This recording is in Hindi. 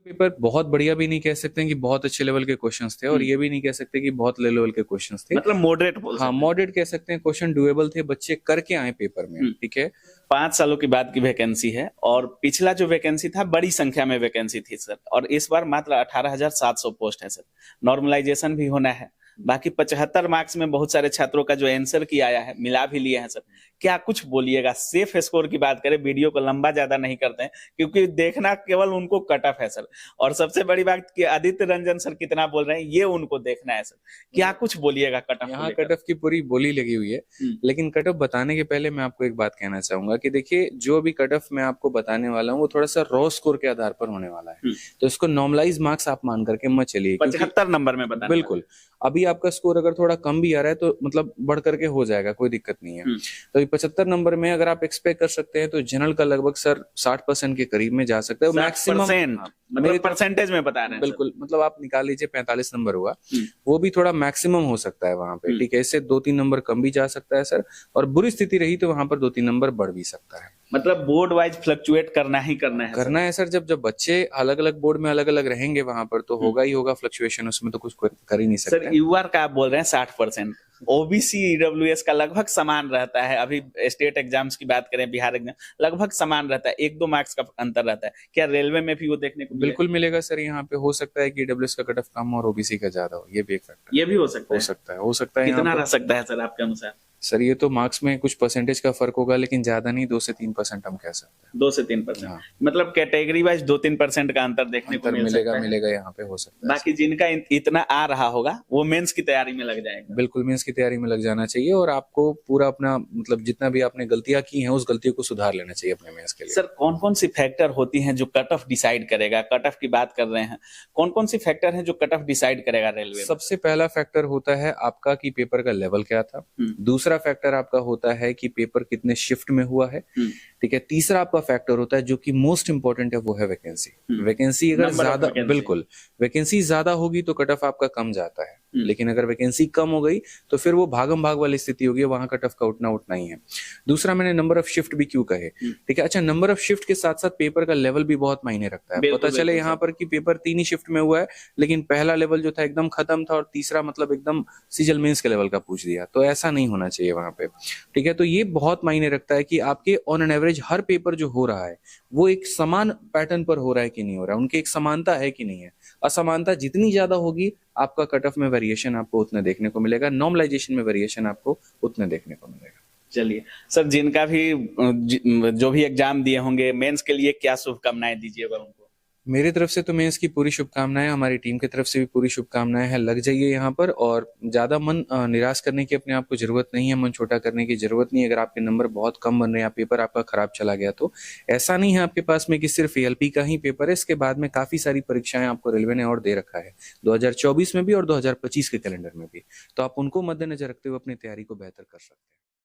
पेपर बहुत बढ़िया भी नहीं कह सकते हैं कि बहुत अच्छे लेवल के क्वेश्चंस थे, और ये भी नहीं कह सकते कि बहुत लो लेवल के क्वेश्चंस थे। मतलब मॉडरेट बोल हाँ, सकते हैं। मॉडरेट कह सकते हैं। क्वेश्चन डुएबल थे, बच्चे करके आए पेपर में। ठीक है, 5 सालों की बाद की वैकेंसी है, और पिछला जो वैकेंसी था बड़ी संख्या में वैकेंसी थी सर, और इस बार मात्र 18,700 पोस्ट है सर। नॉर्मलाइजेशन भी होना है। बाकी 75 मार्क्स में बहुत सारे छात्रों का जो आंसर की आया है मिला भी लिए हैं सर। क्या कुछ बोलिएगा? सेफ स्कोर की बात करें, वीडियो को लंबा ज्यादा नहीं करते हैं क्योंकि देखना केवल उनको कट ऑफ है सर, और सबसे बड़ी बात कि आदित्य रंजन सर कितना बोल रहे हैं ये उनको देखना है सर। क्या कुछ बोलिएगा कट ऑफ को यहाँ लेकर? कट ऑफ की पूरी बोली लगी हुई है। लेकिन कट ऑफ बताने के पहले मैं आपको एक बात कहना चाहूंगा कि देखिए, जो भी कट ऑफ मैं आपको बताने वाला हूँ वो थोड़ा सा रॉ स्कोर के आधार पर होने वाला है। तो इसको नॉर्मलाइज मार्क्स आप मान करके मत चलिए, 75 नंबर में बताने बिल्कुल। अभी आपका स्कोर अगर थोड़ा कम भी आ रहा है तो मतलब बढ़ करके हो जाएगा, कोई दिक्कत नहीं है। तो 75 नंबर में अगर आप एक्सपेक्ट कर सकते हैं तो जनरल का लगभग सर 60% के करीब में जा सकता है मैक्सिमम। मतलब परसेंटेज में बता रहे हैं बिल्कुल, मतलब आप निकाल लीजिए 45 नंबर हुआ, वो भी थोड़ा मैक्सिमम हो सकता है वहां पे। ठीक है, इससे 2-3 नंबर कम भी जा सकता है सर, और बुरी स्थिति रही तो वहां पर 2-3 नंबर बढ़ भी सकता है। मतलब बोर्ड वाइज फ्लक्चुएट करना ही करना है सर। जब बच्चे अलग अलग बोर्ड में अलग अलग रहेंगे वहां पर तो होगा ही होगा फ्लक्चुएशन, उसमें तो कुछ कर ही नहीं सकते। सर यूआर का आप बोल रहे हैं 60%, ओबीसी ईडब्ल्यूएस का लगभग समान रहता है। अभी स्टेट एग्जाम्स की बात करें, बिहार एग्जाम लगभग समान रहता है, 1-2 मार्क्स का अंतर रहता है। क्या रेलवे में भी वो देखने को बिल्कुल मिलेगा सर। यहाँ पे हो सकता है कि ईडब्ल्यूएस का कट ऑफ कम और ओबीसी का ज्यादा हो, ये भी एक फैक्टर। ये भी हो सकता है। हो सकता है। कितना रह सकता है सर आपके अनुसार? सर ये तो मार्क्स में कुछ परसेंटेज का फर्क होगा, लेकिन ज्यादा नहीं, 2 से 3% हम कह सकते हैं। 2 से 3%। हाँ। मतलब कैटेगरी वाइज 2-3% का अंतर देखने को मिल सकता है। मिलेगा यहाँ पे, हो सकता है। बाकी जिनका इतना आ रहा होगा वो मेंस की तैयारी में लग जाएगा। बिल्कुल, मेंस की तैयारी में लग जाना चाहिए, और आपको पूरा अपना मतलब जितना भी आपने गलतियां की हैं उस गलतियों को सुधार लेना चाहिए अपने मेंस के लिए। सर कौन कौन सी फैक्टर होती हैं जो कट ऑफ डिसाइड करेगा? कट ऑफ की बात कर रहे हैं, कौन कौन सी फैक्टर है जो कट ऑफ डिसाइड करेगा रेलवे में? सबसे पहला फैक्टर होता है आपका कि पेपर का लेवल क्या था। दूसरा फैक्टर आपका होता है कि पेपर कितने शिफ्ट में हुआ है। ठीक है, तीसरा आपका फैक्टर होता है जो कि मोस्ट इंपॉर्टेंट है, वो है वैकेंसी। वैकेंसी अगर ज्यादा, बिल्कुल, वैकेंसी ज्यादा होगी तो कट ऑफ आपका कम जाता है, लेकिन अगर वैकेंसी कम हो गई तो फिर वो भागम भाग वाली स्थिति होगी, वहां कट ऑफ का उठना ही है। दूसरा, मैंने नंबर ऑफ शिफ्ट भी क्यों कहे, ठीक है। अच्छा, नंबर ऑफ शिफ्ट के साथ साथ पेपर का लेवल भी बहुत मायने रखता है। पता चले यहाँ पर कि पेपर 3 ही शिफ्ट में हुआ है, लेकिन पहला लेवल जो था एकदम खत्म था, और तीसरा मतलब एकदम सीजल मेंस के लेवल का पूछ दिया, तो ऐसा नहीं होना चाहिए वहां पे। ठीक है, तो ये बहुत मायने रखता है कि आपके on an average her paper जो हो रहा है वो एक समान पैटर्न पर हो रहा है कि नहीं हो रहा है, उनकी एक समानता है कि नहीं है। असमानता जितनी ज्यादा होगी आपका कट ऑफ में वेरिएशन आपको उतने देखने को मिलेगा, नॉर्मलाइजेशन में वेरिएशन आपको उतने देखने को मिलेगा। चलिए सर, जिनका भी जो भी एग्जाम दिए होंगे मेंस के लिए क्या शुभकामनाएं दीजिएगा उनको? मेरी तरफ से तो मेंस की पूरी शुभकामनाएं, हमारी टीम की तरफ से भी पूरी शुभकामनाएं हैं। लग जाइए यहाँ पर, और ज्यादा मन निराश करने की अपने आप को जरूरत नहीं है, मन छोटा करने की जरूरत नहीं है। अगर आपके नंबर बहुत कम बन रहे हैं या पेपर आपका खराब चला गया तो ऐसा नहीं है आपके पास में कि सिर्फ एएलपी का ही पेपर है। इसके बाद में काफी सारी परीक्षाएं आपको रेलवे ने और दे रखा है, 2024 में भी और 2025 के कैलेंडर में भी। तो आप उनको मद्देनजर रखते हुए अपनी तैयारी को बेहतर कर सकते हैं।